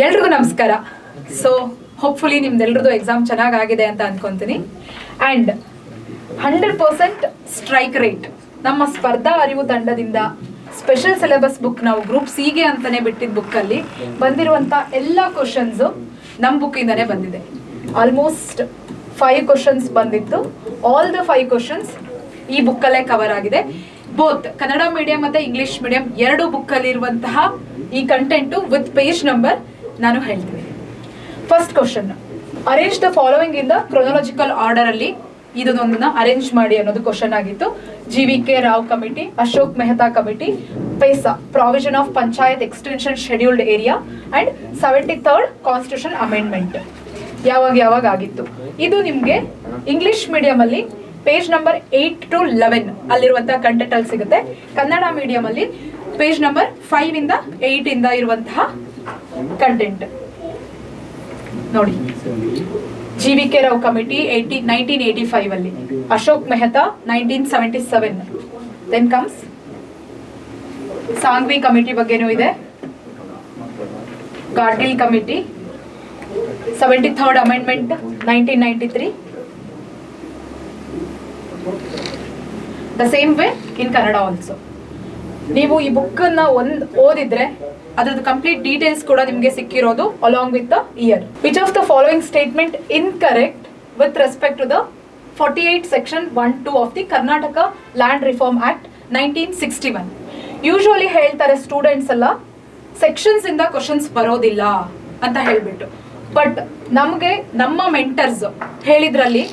ಎಲ್ರಿಗೂ ನಮಸ್ಕಾರ. So hopefully ನಿಮ್ದೆಲ್ರದ್ದು exam ಚೆನ್ನಾಗಾಗಿದೆ ಅಂತ ಅನ್ಕೊಂತೀನಿ. ಆ್ಯಂಡ್ 100% ಸ್ಟ್ರೈಕ್ ರೇಟ್ ನಮ್ಮ ಸ್ಪರ್ಧಾ ಅರಿವು ತಂಡದಿಂದ ಸ್ಪೆಷಲ್ ಸಿಲೆಬಸ್ ಬುಕ್ ನಾವು ಗ್ರೂಪ್ ಸಿಗೆ ಅಂತಲೇ ಬಿಟ್ಟಿದ್ದ ಬುಕ್ಕಲ್ಲಿ ಬಂದಿರುವಂಥ ಎಲ್ಲ ಕ್ವಶನ್ಸು ನಮ್ಮ ಬುಕ್ಕಿಂದನೇ ಬಂದಿದೆ. ಆಲ್ಮೋಸ್ಟ್ 5 ಕ್ವಶನ್ಸ್ ಬಂದಿತ್ತು. ಆಲ್ ದ 5 ಕ್ವಶನ್ಸ್ ಈ ಬುಕ್ಕಲ್ಲೇ ಕವರ್ ಆಗಿದೆ. ಬೋತ್ ಕನ್ನಡ ಮೀಡಿಯಂ ಮತ್ತು ಇಂಗ್ಲೀಷ್ ಮೀಡಿಯಂ ಎರಡು ಬುಕ್ಕಲ್ಲಿರುವಂತಹ ಈ ಕಂಟೆಂಟು ವಿತ್ ಪೇಜ್ ನಂಬರ್ ನಾನು ಹೇಳ್ತೀನಿ. First question, arrange the following in the chronological order ಅಲ್ಲಿ ಇದೊಂದನ್ನ ಅರೇಂಜ್ ಮಾಡಿ ಅನ್ನೋದು ಕ್ವಶನ್ ಆಗಿತ್ತು. GVK Rao committee, Ashok Mehta committee, paisa provision of panchayat extension scheduled area and 73rd constitution amendment ಯಾವಾಗ ಆಗಿತ್ತು. ಇದು ನಿಮಗೆ ಇಂಗ್ಲಿಷ್ ಮೀಡಿಯಂ ಅಲ್ಲಿ ಪೇಜ್ ನಂಬರ್ 8 to 11 ಅಲ್ಲಿರುವಂತಹ ಕಂಟೆಂಟ್ ಅಲ್ಲಿ ಸಿಗುತ್ತೆ. ಕನ್ನಡ ಮೀಡಿಯಂ ಅಲ್ಲಿ ಪೇಜ್ ನಂಬರ್ 5 ಇಂದ 8 ಇಂದ ಇರುವಂತಹ ಕಂಟೆಂಟ್ ನೋಡಿ. GVK ರಾವ್ ಕಮಿಟಿ 1985 ಅಲ್ಲಿ, Ashok Mehta 1977, then comes Sanghvi committee ಬಗ್ಗೆನೂ ಇದೆ, Gadgil committee 73rd amendment 1993. The same way in Kannada also. ನೀವು ಈ ಬುಕ್ಕನ್ನು ಓದಿದ್ರೆ ಅದ್ರದ್ದು ಕಂಪ್ಲೀಟ್ ಡೀಟೇಲ್ಸ್ ಕೂಡ ನಿಮಗೆ ಸಿಕ್ಕಿರೋದು along with the year. Which of the following statement incorrect with respect to the 48 section 1-2 of the Karnataka land reform act 1961. Usually ಹೇಳ್ತಾರೆ students ಎಲ್ಲ ಸೆಕ್ಷನ್ಸ್ ಇಂದ ಕ್ವಶನ್ಸ್ ಬರೋದಿಲ್ಲ ಅಂತ ಹೇಳ್ಬಿಟ್ಟು, ಬಟ್ ನಮಗೆ ನಮ್ಮ ಮೆಂಟರ್ಸ್ ಹೇಳಿದ್ರಲ್ಲಿ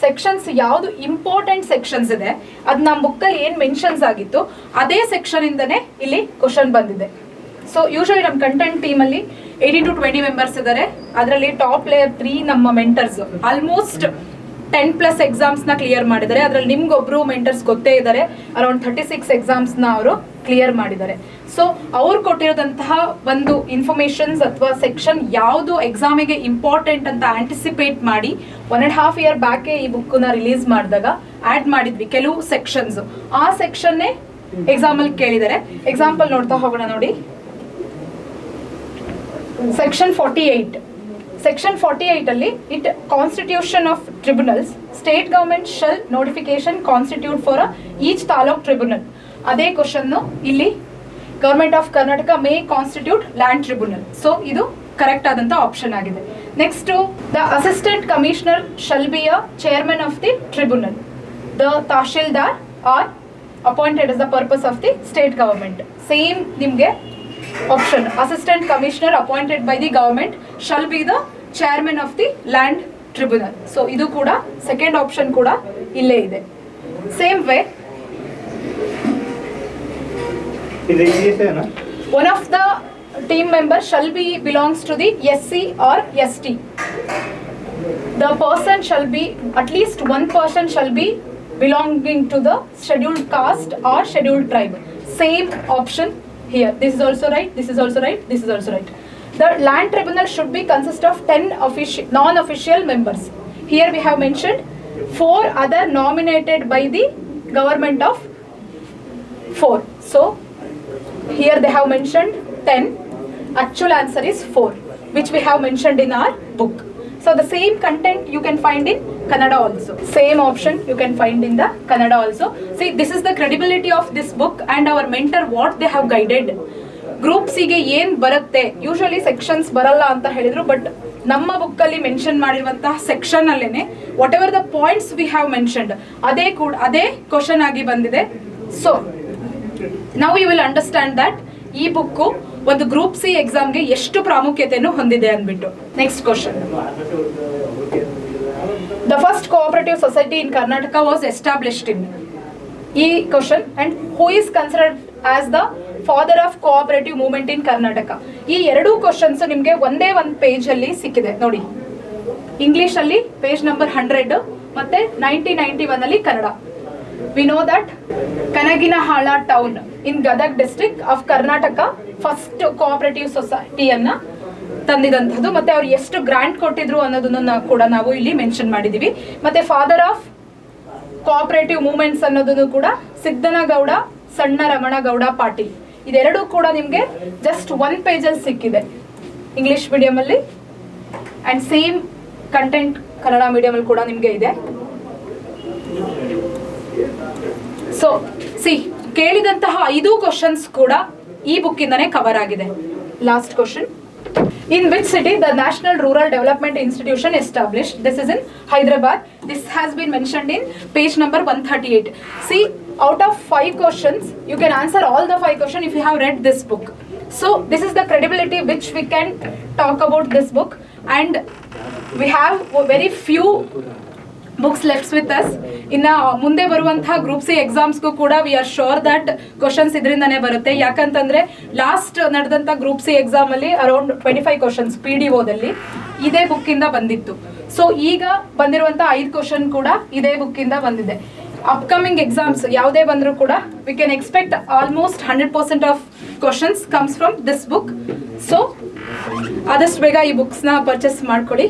ಸೆಕ್ಷನ್ಸ್ ಯಾವುದು ಇಂಪಾರ್ಟೆಂಟ್ ಸೆಕ್ಷನ್ಸ್ ಇದೆ ಅದು ನಮ್ಮ ಬುಕ್ಕಲ್ಲಿ ಏನು ಮೆನ್ಷನ್ಸ್ ಆಗಿತ್ತು ಅದೇ ಸೆಕ್ಷನ್ ಇಂದನೇ ಇಲ್ಲಿ ಕ್ವಶನ್ ಬಂದಿದೆ. ಸೊ ಯೂಶಲಿ ನಮ್ಮ ಕಂಟೆಂಟ್ ಟೀಮಲ್ಲಿ 18 to 20 ಮೆಂಬರ್ಸ್ ಇದ್ದಾರೆ. ಅದರಲ್ಲಿ ಟಾಪ್ ಲೇಯರ್ 3 ನಮ್ಮ ಮೆಂಟರ್ಸ್ ಆಲ್ಮೋಸ್ಟ್ 10+ ಎಕ್ಸಾಮ್ಸ್ನ ಕ್ಲಿಯರ್ ಮಾಡಿದ್ದಾರೆ. ಅದರಲ್ಲಿ ನಿಮ್ಗೊಬ್ರು ಮೆಂಟರ್ಸ್ ಗೊತ್ತೇ ಇದ್ದಾರೆ, ಅರೌಂಡ್ 36 ಎಕ್ಸಾಮ್ಸ್ನ ಅವರು ಕ್ಲಿಯರ್ ಮಾಡಿದ್ದಾರೆ. ಸೊ ಅವ್ರು ಕೊಟ್ಟಿರೋದಂತಹ ಒಂದು ಇನ್ಫಾರ್ಮೇಷನ್ಸ್ ಅಥವಾ ಸೆಕ್ಷನ್ ಯಾವುದು ಎಕ್ಸಾಮಿಗೆ ಇಂಪಾರ್ಟೆಂಟ್ ಅಂತ ಆಂಟಿಸಿಪೇಟ್ ಮಾಡಿ 1.5 year ಬ್ಯಾಕೆ ಈ ಬುಕ್ಕನ್ನ ರಿಲೀಸ್ ಮಾಡಿದಾಗ ಆ್ಯಡ್ ಮಾಡಿದ್ವಿ ಕೆಲವು ಸೆಕ್ಷನ್ಸ್. ಆ ಸೆಕ್ಷನ್ನೇ ಎಕ್ಸಾಮಲ್ಲಿ ಕೇಳಿದ್ದಾರೆ. ಎಕ್ಸಾಂಪಲ್ ನೋಡ್ತಾ ಹೋಗೋಣ ನೋಡಿ. ಸೆಕ್ಷನ್ 48. ಸೆಕ್ಷನ್ 48 ಅಲ್ಲಿ it constitution of tribunals, state government shall notification constitute for each taluk tribunal. ಅದೇ ಕ್ವಶನ್ ಇಲ್ಲಿ government of Karnataka may constitute land tribunal. So ಇದು ಕರೆಕ್ಟ್ ಆದಂತ ಆಪ್ಷನ್ ಆಗಿದೆ. Next, the assistant commissioner shall be a chairman of the tribunal. The tahsildar are appointed as the purpose of the state government. Same ನಿಮಗೆ option, assistant commissioner appointed by the government shall be the chairman of the land tribunal. So ಇದು ಕೂಡ second option ಕೂಡ ಇಲ್ಲೇ ಇದೆ. Same way one of the team members shall be belongs to the SC or ST. The person shall be, at least one person shall be belonging to the scheduled caste or scheduled tribe. Same option here. This is also right, this is also right, this is also right. The land tribunal should be consist of 10 non-official members. Here we have mentioned 4 other nominated by the government of 4. So here they have mentioned 10. Actual answer is 4, which we have mentioned in our book. So the same content you can find in Kannada also. Same option you can find in the Kannada also. See, this is the credibility of this book and our mentor what they have guided. Group C ಗೆ ಏನು ಬರುತ್ತೆ, usually sections ಬರಲ್ಲ ಅಂತ ಹೇಳಿದ್ರು, but ನಮ್ಮ ಬುಕ್ಕಲ್ಲಿ mention ಮಾಡಿರುವಂತಹ section ಅಲ್ಲೇನೆ whatever the points we have mentioned ಅದೇ ಕ್ವಶನ್ ಆಗಿ ಬಂದಿದೆ. ಸೊ ನಾವು ಯು ವಿಲ್ ಅಂಡರ್ಸ್ಟ್ಯಾಂಡ್ ದಟ್ ಈ ಬುಕ್ಕು ಒಂದು ಗ್ರೂಪ್ ಸಿ ಎಕ್ಸಾಮ್ಗೆ ಎಷ್ಟು ಪ್ರಾಮುಖ್ಯತೆಯನ್ನು ಹೊಂದಿದೆ ಅಂದ್ಬಿಟ್ಟು. Next question, the first cooperative society in Karnataka was established in. ಈ question and who is considered as the father of cooperative movement in Karnataka. ಈ ಎರಡೂ ಕ್ವಶನ್ಸ್ ನಿಮಗೆ ಒಂದೇ ಒಂದು ಪೇಜ್ ಅಲ್ಲಿ ಸಿಕ್ಕಿದೆ ನೋಡಿ. ಇಂಗ್ಲಿಷ್ ಅಲ್ಲಿ ಪೇಜ್ ನಂಬರ್ 100 ಮತ್ತೆ 1991 ಅಲ್ಲಿ Kannada. We know that Kanaginahala town in Gadag district of Karnataka first cooperative society ಅನ್ನ ತಂದಿದಂಥದ್ದು, ಮತ್ತೆ ಅವ್ರು ಎಷ್ಟು ಗ್ರಾಂಟ್ ಕೊಟ್ಟಿದ್ರು ಅನ್ನೋದನ್ನ ಕೂಡ ನಾವು ಇಲ್ಲಿ ಮೆನ್ಷನ್ ಮಾಡಿದೀವಿ. ಮತ್ತೆ ಫಾದರ್ ಆಫ್ ಕೋಆಪರೇಟಿವ್ ಮೂವ್ಮೆಂಟ್ಸ್ ಅನ್ನೋದನ್ನು ಕೂಡ ಸಿದ್ದನಗೌಡ ಸಣ್ಣ ರಮಣಗೌಡ ಪಾಟೀಲ್. ಇದೆರಡೂ ಕೂಡ ನಿಮಗೆ ಜಸ್ಟ್ 1 ಪೇಜಲ್ಲಿ ಸಿಕ್ಕಿದೆ. ಇಂಗ್ಲೀಷ್ ಮೀಡಿಯಮಲ್ಲಿ ಆ್ಯಂಡ್ ಸೇಮ್ ಕಂಟೆಂಟ್ ಕನ್ನಡ ಮೀಡಿಯಮಲ್ಲಿ ಕೂಡ ನಿಮಗೆ ಇದೆ. ಸೊ ಕೇಳಿದಂತಹ 5 ಕ್ವಶನ್ಸ್ ಕೂಡ ಈ ಬುಕ್ಕಿಂದನೇ ಕವರ್ ಆಗಿದೆ. Last question, in which city the National Rural Development Institution established? This is in Hyderabad. This has been mentioned in page number 138. See, out of 5 questions you can answer all the 5 questions if you have read this book. So this is the credibility which we can talk about this book, and we have very few books left with us. ಇನ್ನು ಮುಂದೆ ಬರುವಂತಹ group C ಎಕ್ಸಾಮ್ಸ್ಗೂ ಕೂಡ we are sure that questions ಇದರಿಂದನೇ ಬರುತ್ತೆ. ಯಾಕಂತಂದ್ರೆ last ನಡೆದಂಥ group C ಎಕ್ಸಾಮಲ್ಲಿ ಅರೌಂಡ್ 25 ಕ್ವಶನ್ಸ್ PDOದಲ್ಲಿ ಇದೇ ಬುಕ್ಕಿಂದ ಬಂದಿತ್ತು. ಸೊ ಈಗ ಬಂದಿರುವಂಥ 5 ಕ್ವಶನ್ ಕೂಡ ಇದೇ ಬುಕ್ಕಿಂದ ಬಂದಿದೆ. ಅಪ್ಕಮಿಂಗ್ ಎಕ್ಸಾಮ್ಸ್ ಯಾವುದೇ ಬಂದರೂ ಕೂಡ we can expect almost 100% of questions comes from this book. So ಆದಷ್ಟು ಬೇಗ ಈ ಬುಕ್ಸ್ನ ಪರ್ಚೇಸ್ ಮಾಡ್ಕೊಳ್ಳಿ.